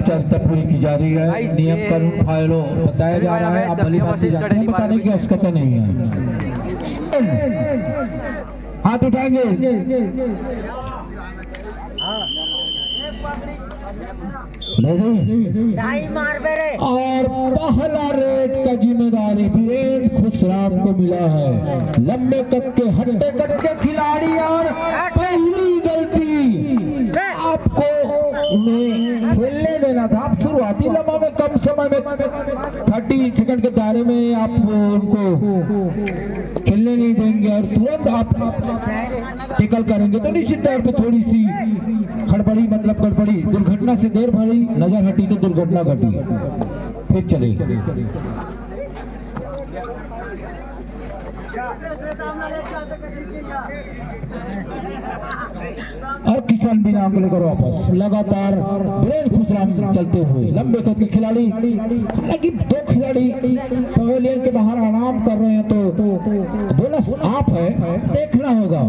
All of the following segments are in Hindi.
चर्चा पूरी की जा रही है। नियम कानून फाइलों बताया जा रहा है। आप भली जाते हैं, बताने की आवश्यकता नहीं है। हाथ उठाएंगे और पहला रेड का जिम्मेदारी वीरेंद्र खुशराम को मिला है। लंबे कद के हट्टे कद के खिलाड़ी और पहली गलती आपको उन्हें खेलने देना था। आप शुरुआती लम्हा में कम समय में 30 सेकंड के दायरे में आप उनको खेलने नहीं देंगे और तुरंत आप टेकल करेंगे तो निश्चित तौर पे थोड़ी सी हड़बड़ी मतलब गड़बड़ी दुर्घटना से देर भरी नजर हटी तो दुर्घटना घटी। फिर चले और किसान बिना आंकड़े करो वापस। लगातार वीरेंद्र खुशराम चलते हुए लंबे कद के खिलाड़ी, हालांकि 2 खिलाड़ी पवेलियन के बाहर आराम कर रहे हैं तो बोनस आप है, देखना होगा।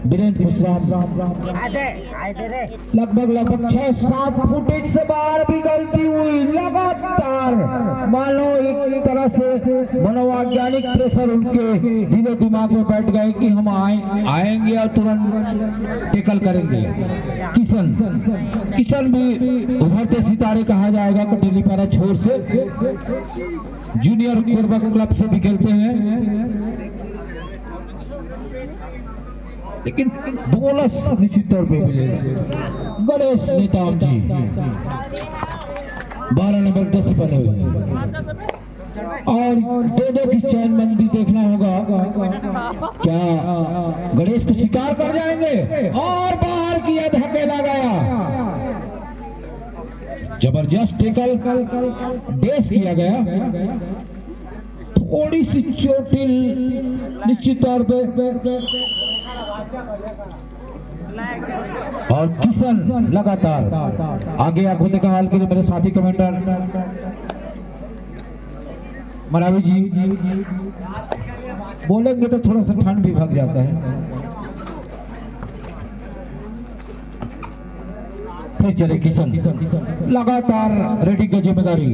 वीरेंद्र खुशराम लगभग 6-7 फुटेज से बाहर भी गलती हुई। लगातार मानो एक तरह से मनोवैज्ञानिक प्रेशर उनके दिलो दिमाग में बैठ गए कि हम आएंगे और तुरंत टेकल करेंगे। किशन भी उभरते सितारे कहा जाएगा कटेली पारा छोर से, जूनियर कोरबा क्लब से भी खेलते हैं, लेकिन बोनस निश्चित तौर पे मिलेगा। गणेश नेताम जी 12 नंबर 10 बने हुए और 2-2 की चैनबंदी देखना होगा। क्या गणेश को शिकार कर जाएंगे और बाहर किया, धकेला गया। जबरदस्त टेकल डेस किया गया। थोड़ी सी चोटिल निश्चित तौर पे और किशन लगातार आगे आंखों देखा हाल के लिए मेरे साथी कमेंटर मरावी जी बोलेंगे तो थोड़ा सा ठंड भी भाग जाता है। फिर चले किशन लगातार रेडिंग की जिम्मेदारी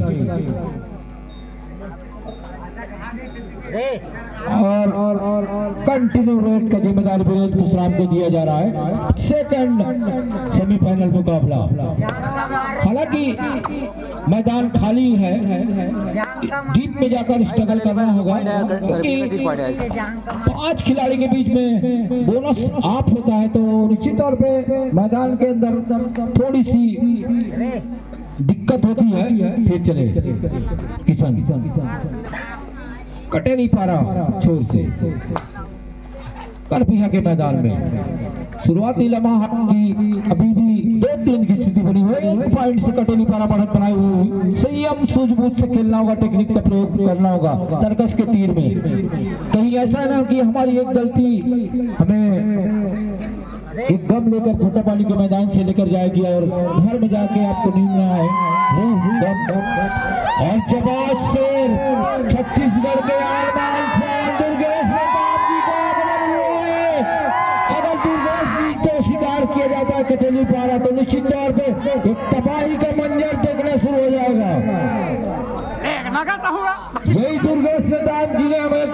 और कंटिन्यू रेट का जिम्मेदारी वीरेंद्र खुशराम को दिया जा रहा है। सेकंड सेमीफाइनल मुकाबला, हालांकि मैदान खाली है, डीप में जाकर स्ट्रगल करना होगा क्योंकि 5 खिलाड़ी के बीच में बोनस आप होता है तो निश्चित तौर पे मैदान के अंदर थोड़ी सी दिक्कत होती है। फिर चले किशन कटे नहीं पा रहा छोर से करपिया के मैदान में शुरुआती लम्हा की अभी भी 2-3 की स्थिति बनी हुई है। 1 पॉइंट से कटे नहीं पा रहा, बढ़त बनाई हुई। संयम सूझबूझ से खेलना होगा, टेक्निक का प्रयोग करना होगा तरकस के तीर में। कहीं ऐसा ना कि हमारी एक गलती हमें एक गम लेकर खोटा पानी के मैदान से लेकर जाएगी और घर में जाके आपको नींद ना आए। और जबाज शेर छत्तीसगढ़ के आलमान शान दुर्गेश नेताम जी को आगमन हुआ है। अगर दुर्गेश जी को शिकार किया जाता है कटेली पारा तो निश्चित तौर पे एक तबाही का मंजर देखना शुरू हो जाएगा। यही दुर्गेश नेताम जी ने हमें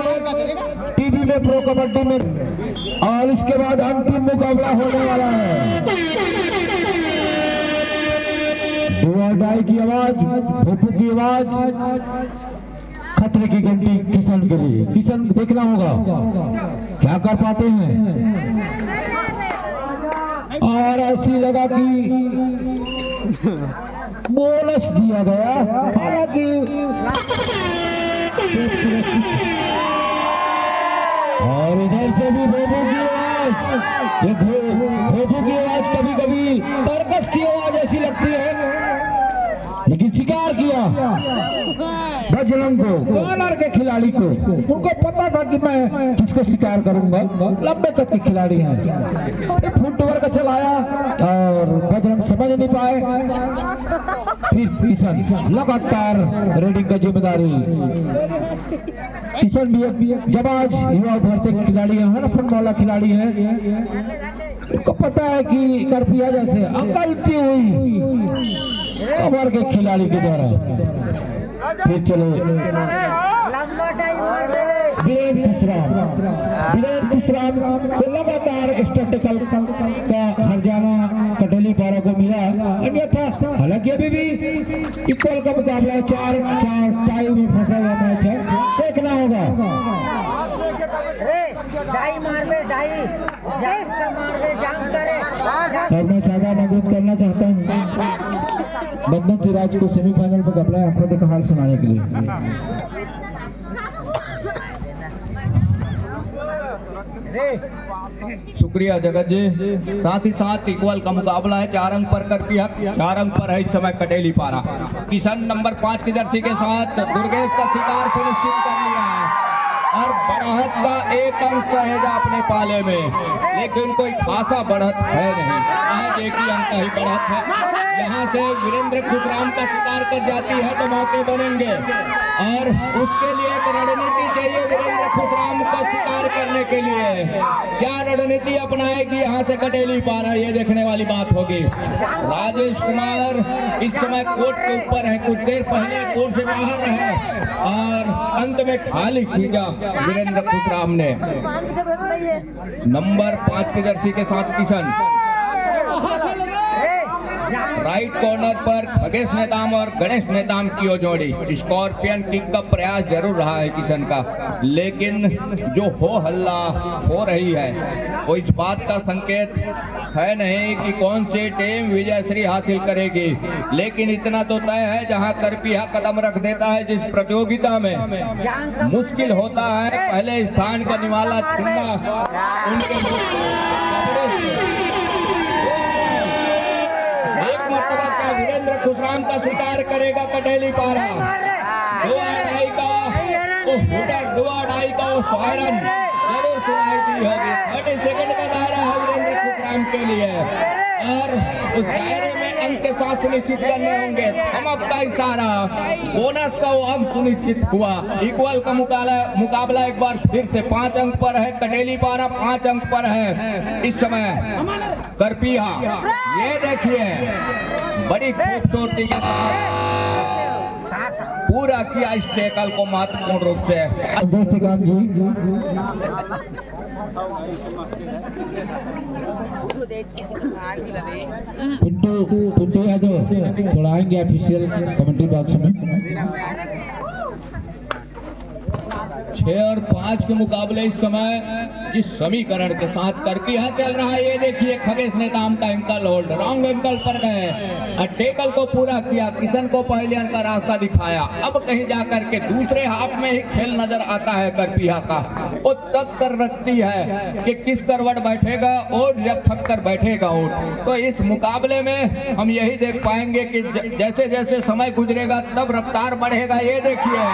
टीवी में प्रो कबड्डी में और इसके बाद अंतिम मुकाबला होने वाला है। दुआडाई की आवाज, भोपू की आवाज, खतरे की घंटी किशन के लिए। किशन देखना होगा क्या कर पाते हैं और ऐसी लगा कि बोनस दिया गया, हालांकि और इधर से भी भोपू की आवाज, ये भोपू की आवाज कभी कभी तरकस की आवाज ऐसी लगती है, लेकिन शिकार किया बजरंग को, कॉर्नर के खिलाड़ी को। उनको पता था कि मैं किसको शिकार करूंगा, लंबे कद के खिलाड़ी हैं। फुटवर्क चलाया और बजरंग समझ नहीं पाए। फिर किशन लगातार रेडिंग का जिम्मेदारी। किशन भी जबाज युवा भरते खिलाड़ी है, फुटबॉल खिलाड़ी है। उनको पता है कि करपिया जैसे गलती हुई कमर के खिलाड़ी के द्वारा। फिर चलो वीरेंद्र खुसराम को लगातार स्टैटिकल का हरजाना कटेली पारा को मिला, अन्यथा हालांकि अभी भी इक्वल का मुकाबला है। 4-4 टाई में फंसा हुआ मैच है, देखना होगा। और मैं सादा मदद करना चाहता हूँ बदन सिराज को सेमीफाइनल मुकाबला आंखों का हाल सुनाने के लिए। शुक्रिया जगत जी। साथ ही साथ इक्वल का मुकाबला है, 4 अंक पर करपिया, 4 अंक पर है इस समय कटेली पारा। किशन नंबर 5 की जर्सी के साथ दुर्गेश का शिकार सुनिश्चित कर लिया है और बढ़त का 1 अंक सहेजा अपने पाले में, लेकिन कोई खासा बढ़त है नहीं, आज 1 ही अंक ही बढ़त है। यहाँ से वीरेंद्र खुसराम का शिकार कर जाती है तो मौके बनेंगे और उसके लिए एक रणनीति चाहिए वीरेंद्र खुसराम का शिकार करने के लिए। क्या रणनीति अपनाएगी यहाँ से कटेली पारा, ये देखने वाली बात होगी। राजेश कुमार इस समय कोर्ट के ऊपर है, कुछ देर पहले कोर्ट से बाहर रहे और अंत में खाली खींचा वीरेंद्र खुसराम ने। नंबर 5 की जर्सी के साथ किशन राइट कॉर्नर पर खगेश नेताम और गणेश नेताम की वो जोड़ी। स्कॉर्पियन किक का प्रयास जरूर रहा है किशन का, लेकिन जो हो हल्ला हो रही है वो इस बात का संकेत है नहीं कि कौन सी टीम विजयश्री हासिल करेगी। लेकिन इतना तो तय है, जहां करपिया कदम रख देता है जिस प्रतियोगिता में, मुश्किल होता है पहले स्थान का निवाला छूना उनके। वीरेंद्र खुसराम का शिकार करेगा कटेली पारा। 2-2.5 का वो फायरन जरूर सुनाई दी होगी। 30 सेकंड का दायरा है वीरेंद्र खुसराम के लिए और उस दायरे में अंक के साथ सुनिश्चित करने होंगे। थमअप का इशारा, बोनस का वो अंक सुनिश्चित हुआ। इक्वल का मुकाबला एक बार फिर से 5 अंक पर है, कटेली पारा 5 अंक पर है इस समय। करपिया ये देखिए बड़ी खूबसूरती के साथ पूरा किया इस टैकल को महत्वपूर्ण रूप से। पिंटू यादव थोड़ा आएंगे ऑफिशियल कमेंट्री बॉक्स में। 6 और 5 के मुकाबले इस समय जिस समीकरण के साथ करपिया चल रहा है, ये देखिए खगेश नेताम का एंकल होल्ड, रॉन्ग एंकल पर गए, टेकल को पूरा किया, किशन को पहले अंक का रास्ता दिखाया। अब कहीं जाकर के दूसरे हाफ में ही खेल नजर आता है करपिया का। वो तक कर रखती है कि किस करवट बैठेगा और जब थक कर बैठेगा ओट। तो इस मुकाबले में हम यही देख पाएंगे कि जैसे जैसे समय गुजरेगा तब रफ्तार बढ़ेगा। ये देखिए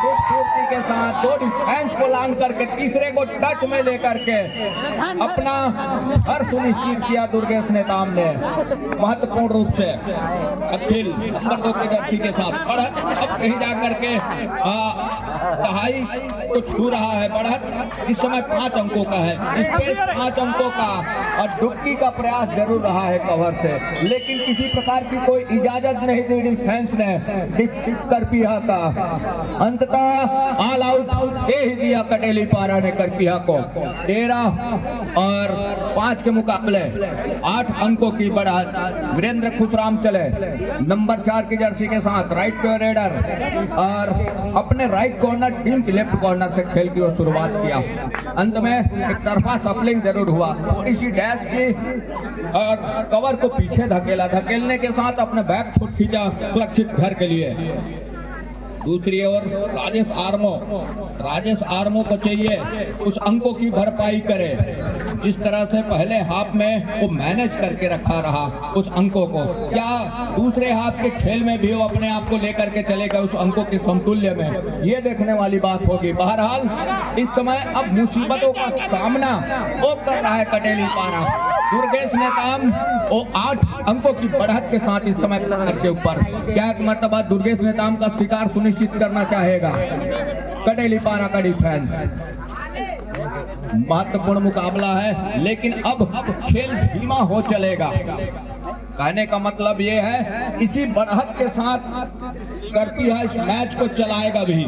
खूबसूरती के साथ 2 डिफेंस को लांग करके तीसरे को टच में लेकर के अपना हर सुनिश्चित किया दुर्गेश नेताम ने महत्वपूर्ण रूप से। अखिल नंबर 2 की जर्सी के साथ बढ़त, अब कहीं जाकर के कहाई को छू रहा है। बढ़त इस समय 5 अंकों का है, स्पेस 5 अंकों का और डुबकी का प्रयास जरूर रहा है कवर से, लेकिन किसी प्रकार की कोई इजाजत नहीं दी डिफेंस ने करपिया का। अंततः ऑल आउट दे ही दिया कटेली पारा ने करपिया को। 13 और 5 के मुकाबले 8 अंकों की बढ़त। वीरेंद्र खुसराम चले नंबर 4 की जर्सी के साथ राइट टू रेडर और अपने राइट कॉर्नर टीम की लेफ्ट कॉर्नर से खेल की शुरुआत किया। अंत में एक तरफा सफलिंग जरूर हुआ, थोड़ी सी डैश की और कवर को पीछे धकेला, धकेलने के साथ अपने बैक फुट खींचा सुरक्षित घर के लिए। दूसरी ओर राजेश आर्मो को चाहिए उस अंकों की भरपाई करे जिस तरह से पहले हाफ में वो मैनेज करके रखा रहा उस अंकों को। क्या दूसरे हाफ के खेल में भी वो अपने आप को लेकर के चलेगा उस अंकों के समतुल्य में, ये देखने वाली बात होगी। बहरहाल इस समय अब मुसीबतों का सामना वो कर रहा है कटेली पारा। दुर्गेश नेताम वो 8 अंकों की बढ़त के साथ इस समय के ऊपर। क्या एक मर्तबा दुर्गेश नेताम का शिकार सुनिश्चित करना चाहेगा कटेली पारा का डिफेंस। महत्वपूर्ण मुकाबला है, लेकिन अब खेल धीमा हो चलेगा। कहने का मतलब ये है इसी बढ़त के साथ करपिहा इस मैच को चलाएगा भी,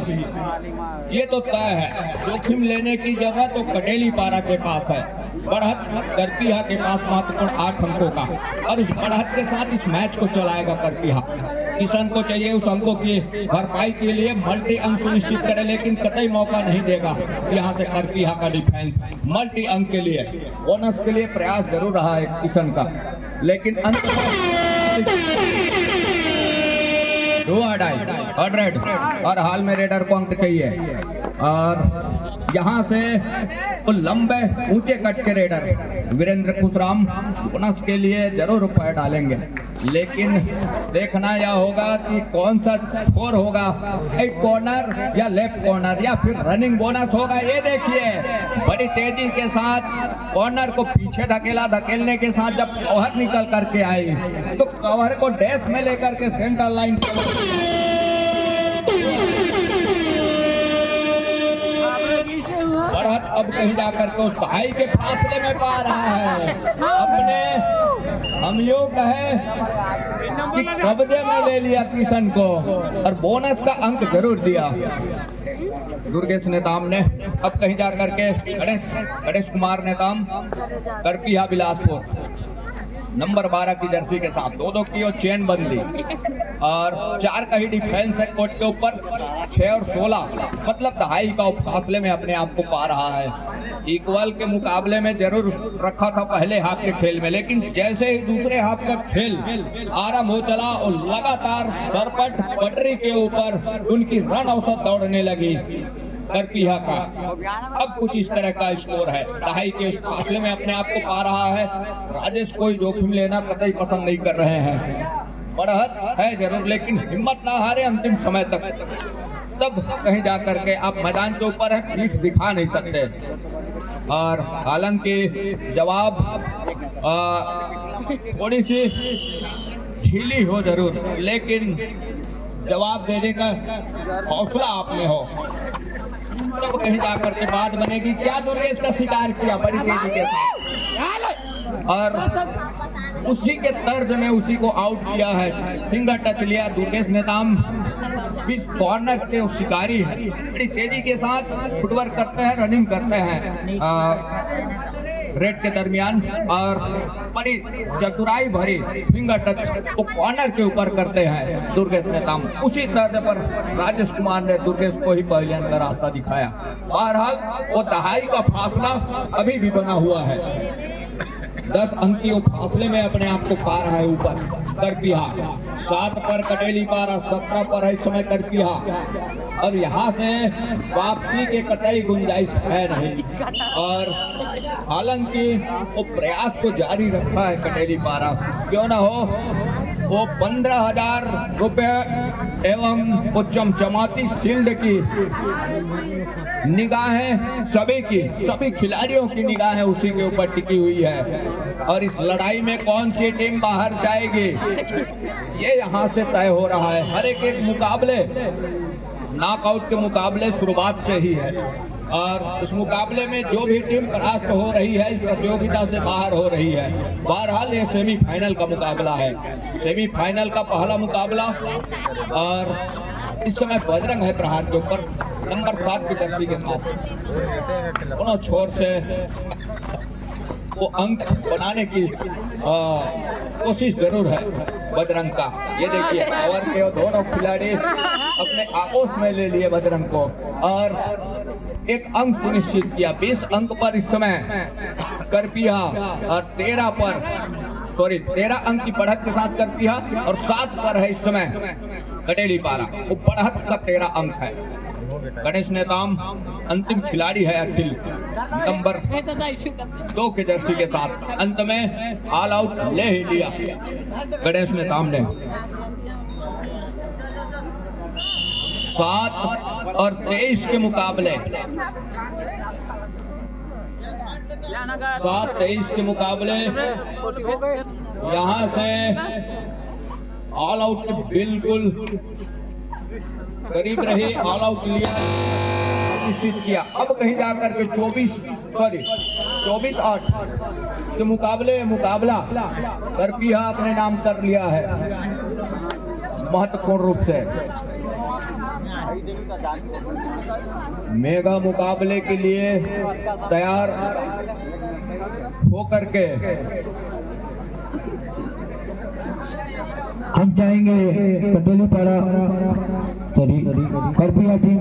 ये तो तय है। जोखिम लेने की जगह तो कटेली पारा के पास है, बढ़त करपिहा के पास महत्वपूर्ण 8 अंकों का, और इस बढ़त के साथ इस मैच को चलाएगा करपिहा। किशन को चाहिए उस अंकों की भरपाई के लिए मल्टी अंक सुनिश्चित करे, लेकिन कतई मौका नहीं देगा यहाँ से करपिहा का डिफेंस मल्टी अंक के लिए, बोनस के लिए प्रयास जरूर रहा है किशन का, लेकिन अंत में 100 और हाल में रेडर को अंक चाहिए। और यहाँ से वो लंबे ऊंचे कट के रेडर वीरेंद्र खुशराम बोनस के लिए जरूर रुपए डालेंगे, लेकिन देखना यह होगा कि कौन सा स्कोर होगा, एक कॉर्नर या लेफ्ट कॉर्नर या फिर रनिंग बोनस होगा। ये देखिए बड़ी तेजी के साथ कॉर्नर को पीछे धकेलने के साथ जब कवर निकल करके आई तो कवर को डैश में लेकर के सेंटर लाइन बढ़त अब कहीं जाकर के उस भाई के फासले में पा रहा है अपने, हम यूं कहे कि कब्जे में ले लिया किशन को और बोनस का अंक जरूर दिया दुर्गेश नेताम ने। अब कहीं जाकर के गणेश कुमार नेताम करपिहा बिलासपुर नंबर 12 की जर्सी के साथ 2-2 की और चेन बंदी और 4 का ही डिफेंस है कोर्ट के ऊपर, 6 और 16 मतलब 2.5 का फासले में अपने आप को पा रहा है। इक्वल के मुकाबले में जरूर रखा था पहले हाफ के खेल में, लेकिन जैसे ही दूसरे हाफ का खेल आरंभ हो चला और लगातार सरपट पटरी के ऊपर उनकी रन औसत दौड़ने लगी करपिहा का। अब कुछ इस तरह का स्कोर है, 2.5 के उस फासले में अपने आप को पा रहा है। राजेश कोई जोखिम लेना कतई पसंद नहीं कर रहे हैं, बढ़त है जरूर लेकिन हिम्मत ना हारे अंतिम समय तक, तब कहीं जाकर के आप मैदान के ऊपर है, पीठ दिखा नहीं सकते। और हालांकि जवाब थोड़ी सी ढीली हो जरूर, लेकिन जवाब देने का हौसला आप में हो तब कहीं जाकर के बात बनेगी। क्या दुर्गेश का शिकार किया बड़ी तेजी के साथ और उसी के तर्ज में उसी को आउट किया है, फिंगर टच लिया दुर्गेश नेताम। इस कॉर्नर के शिकारी है, बड़ी तेजी के साथ फुटवर्क करते हैं, रनिंग करते हैं रेड के दरमियान और बड़ी चतुराई भरी फिंगर टच वो कॉर्नर के ऊपर करते हैं दुर्गेश नेताम। उसी तर्ज पर राजेश कुमार ने दुर्गेश को ही पहले अंदर रास्ता दिखाया। बहरहाल वो 2.5 का फासला अभी भी बना हुआ है, 10 अंक की फासले में अपने आप को पा रहा है ऊपर करपिहा। 7 पर कटेली पारा, 17 पर है इस समय करपिहा और यहाँ से वापसी के कतई गुंजाइश है नहीं। और हालांकि वो प्रयास को जारी रखा है कटेली पारा, क्यों ना हो वो 15,000 रुपए एवं वो चमचमाती शील्ड की निगाहें सभी खिलाड़ियों की निगाहें उसी के ऊपर टिकी हुई है। और इस लड़ाई में कौन सी टीम बाहर जाएगी ये यहाँ से तय हो रहा है। हर एक मुकाबले नॉकआउट के मुकाबले शुरुआत से ही है और इस मुकाबले में जो भी टीम परास्त हो रही है इस प्रतियोगिता से बाहर हो रही है। बहरहाल ये सेमीफाइनल का मुकाबला है, सेमीफाइनल का पहला मुकाबला और इस समय बजरंग है प्रहार के ऊपर नंबर 7 की जर्सी के साथ। दोनों छोर से वो अंक बनाने की कोशिश जरूर है बजरंग का। ये देखिए पावर के दोनों खिलाड़ी अपने आगोश में ले लिए बजरंग को और एक अंक सुनिश्चित किया। 20 अंक पर इस समय करपिहा और 13 अंक की बढ़त के साथ करपिहा और 7 पर है इस समय कटेली पारा। वो बढ़त का 13 अंक है। गणेश नेताम अंतिम खिलाड़ी है अखिल नंबर 2 के जर्सी के साथ। अंत में ऑल आउट ले ही लिया गणेश नेताम ने। 7 और 23 के मुकाबले 7-23 के मुकाबले यहाँ से ऑल आउट के बिल्कुल करीब रही, ऑल आउट लिया। निश्चित किया। अब कहीं जाकर के 24-8 से मुकाबला करपिया अपने नाम कर लिया है महत्वपूर्ण रूप से। मेगा मुकाबले के लिए तैयार होकर के हम चाहेंगे कटोली पाड़ा करपिया टीम